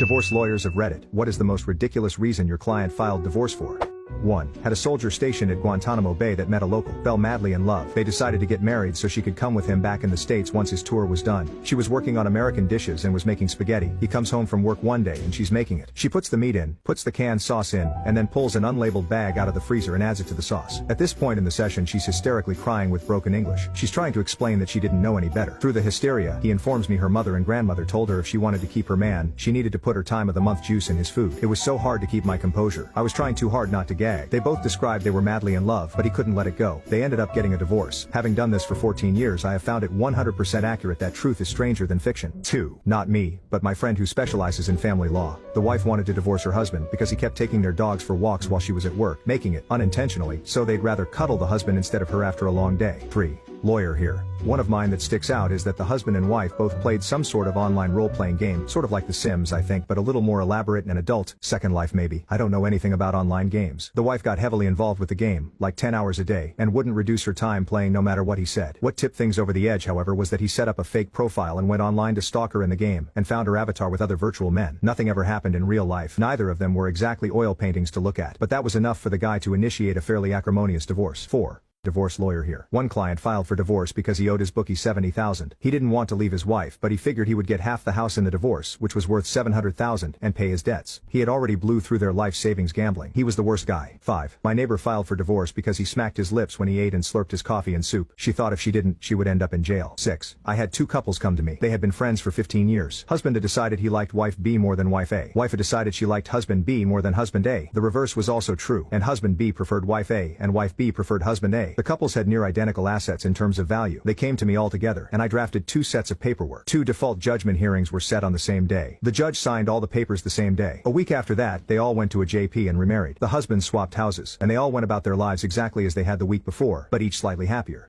Divorce lawyers of Reddit. What is the most ridiculous reason your client filed divorce for? 1. Had a soldier stationed at Guantanamo Bay that met a local, fell madly in love. They decided to get married so she could come with him back in the States once his tour was done. She was working on American dishes and was making spaghetti. He comes home from work one day and she's making it. She puts the meat in, puts the canned sauce in, and then pulls an unlabeled bag out of the freezer and adds it to the sauce. At this point in the session she's hysterically crying with broken English. She's trying to explain that she didn't know any better. Through the hysteria, he informs me her mother and grandmother told her if she wanted to keep her man, she needed to put her time of the month juice in his food. It was so hard to keep my composure. I was trying too hard not to gag. They both described they were madly in love, but he couldn't let it go. They ended up getting a divorce. Having done this for 14 years, I have found it 100% accurate that truth is stranger than fiction. 2. Not me, but my friend who specializes in family law. The wife wanted to divorce her husband because he kept taking their dogs for walks while she was at work, making it, unintentionally, so they'd rather cuddle the husband instead of her after a long day. 3. Lawyer here. One of mine that sticks out is that the husband and wife both played some sort of online role-playing game, sort of like The Sims I think, but a little more elaborate and adult, Second Life maybe. I don't know anything about online games. The wife got heavily involved with the game, like 10 hours a day, and wouldn't reduce her time playing no matter what he said. What tipped things over the edge however was that he set up a fake profile and went online to stalk her in the game, and found her avatar with other virtual men. Nothing ever happened in real life. Neither of them were exactly oil paintings to look at, but that was enough for the guy to initiate a fairly acrimonious divorce. 4. Divorce lawyer here. One client filed for divorce because he owed his bookie $70,000. He didn't want to leave his wife, but he figured he would get half the house in the divorce, which was worth $700,000, and pay his debts. He had already blew through their life savings gambling. He was the worst guy. 5. My neighbor filed for divorce because he smacked his lips when he ate and slurped his coffee and soup. She thought if she didn't, she would end up in jail. 6. I had two couples come to me. They had been friends for 15 years. Husband had decided he liked wife B more than wife A. Wife had decided she liked husband B more than husband A. The reverse was also true, and husband B preferred wife A, and wife B preferred husband A. The couples had near identical assets in terms of value. They came to me all together, and I drafted 2 sets of paperwork. 2 default judgment hearings were set on the same day. The judge signed all the papers the same day. A week after that, they all went to a JP and remarried. The husbands swapped houses, and they all went about their lives exactly as they had the week before, but each slightly happier.